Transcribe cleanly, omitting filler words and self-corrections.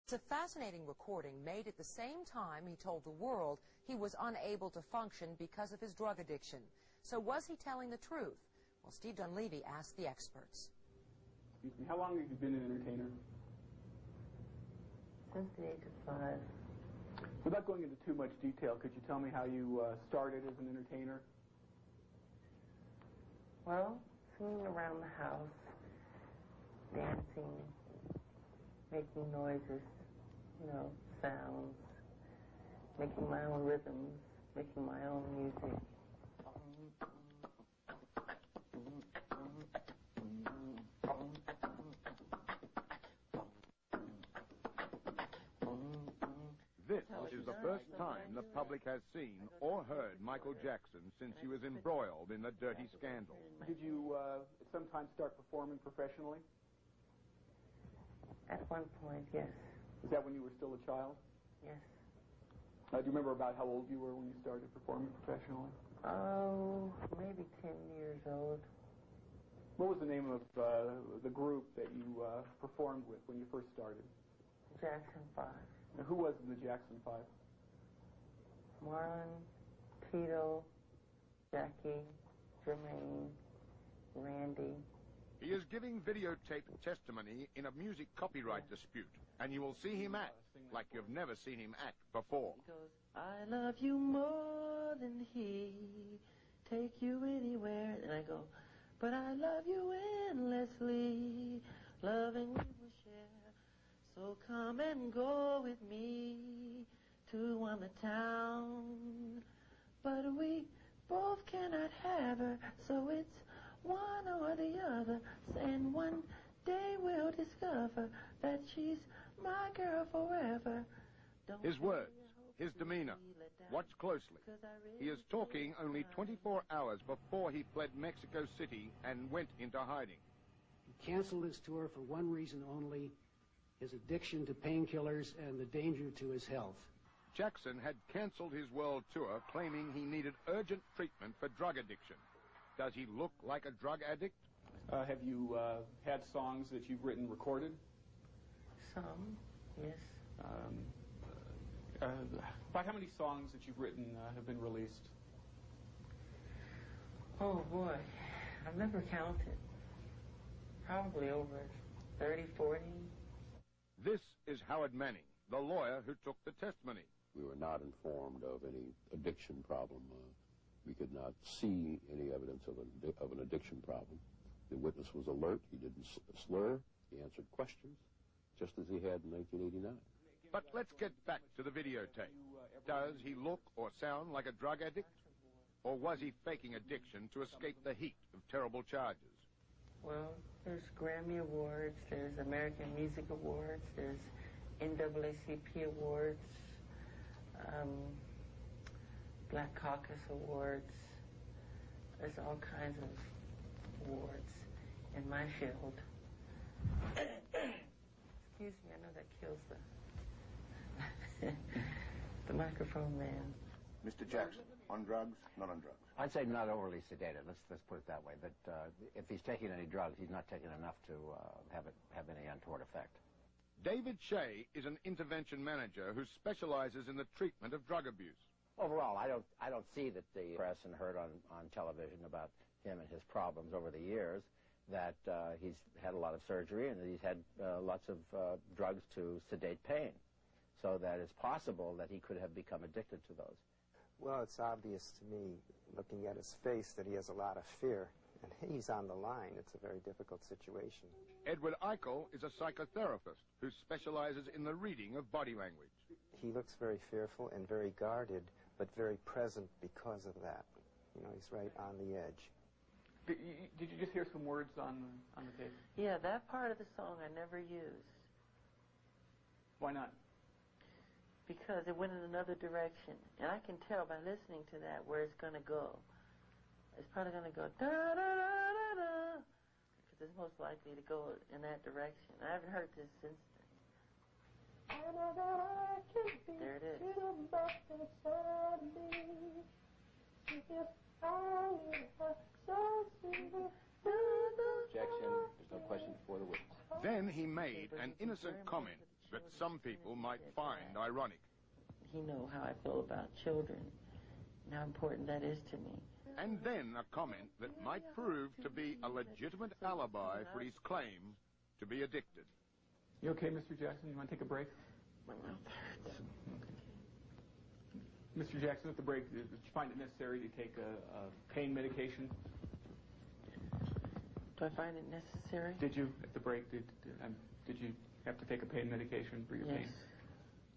It's a fascinating recording made at the same time he told the world he was unable to function because of his drug addiction. So was he telling the truth? Well, Steve Dunleavy asked the experts. Excuse me, how long have you been an entertainer? Since the age of 5. Without going into too much detail, could you tell me how you started as an entertainer? Well, singing around the house, dancing, making noises, you know, sounds, making my own rhythms, making my own music. This is the first time the public has seen or heard Michael Jackson since he was embroiled in the dirty scandal. Did you sometimes start performing professionally? At one point, yes. Is that when you were still a child? Yes. Do you remember about how old you were when you started performing professionally? Oh, maybe 10 years old. What was the name of the group that you performed with when you first started? Jackson 5. Now, who was in the Jackson 5? Marlon, Tito, Jackie, Jermaine, Randy. He is giving videotaped testimony in a music copyright dispute, and you will see him act like you've never seen him act before. He goes, I love you more than he, take you anywhere. And I go, but I love you endlessly, loving we will share. So come and go with me to the town. But we both cannot have her, so it's one or the other. And one day we'll discover that she's my girl forever. His words, his demeanor. Watch closely. He is talking only 24 hours before he fled Mexico City and went into hiding. He canceled his tour for one reason only: his addiction to painkillers and the danger to his health. Jackson had canceled his world tour, claiming he needed urgent treatment for drug addiction. Does he look like a drug addict? Have you had songs that you've written recorded? Some, yes. About how many songs that you've written have been released? Oh boy, I've never counted. Probably over 30, 40. This is Howard Manning, the lawyer who took the testimony. We were not informed of any addiction problem. We could not see any evidence of an addiction problem. The witness was alert. He didn't slur. He answered questions, just as he had in 1989. But let's get back to the videotape. Does he look or sound like a drug addict? Or was he faking addiction to escape the heat of terrible charges? Well, there's Grammy Awards, there's American Music Awards, there's NAACP Awards, Black Caucus Awards. There's all kinds of awards in my field. Excuse me, I know that kills the microphone man. Mr. Jackson, on drugs, not on drugs? I'd say not overly sedated. Let's put it that way. That if he's taking any drugs, he's not taking enough to have any untoward effect. David Shea is an intervention manager who specializes in the treatment of drug abuse. Overall, I don't see that the press and heard on television about him and his problems over the years, that he's had a lot of surgery and that he's had lots of drugs to sedate pain, so that it's possible that he could have become addicted to those. Well, it's obvious to me, looking at his face, that he has a lot of fear, and he's on the line. It's a very difficult situation. Edward Eichel is a psychotherapist who specializes in the reading of body language. He looks very fearful and very guarded, but very present because of that. You know, he's right on the edge. Did you just hear some words on the tape? Yeah, that part of the song I never used. Why not? Because it went in another direction. And I can tell by listening to that where it's going to go. It's probably going to go da-da-da-da-da, because it's most likely to go in that direction. I haven't heard this since then. There it is. Objection. There's no question before the witness. Then he made an innocent comment that some people might find ironic. He know how I feel about children and how important that is to me. And then a comment that might prove to be a legitimate alibi for his claim to be addicted. You okay, Mr. Jackson? You want to take a break? My mouth hurts. Mr. Jackson, at the break, did you find it necessary to take a pain medication? Do I find it necessary? Did you, at the break, did you have to take a pain medication for your pain? Yes.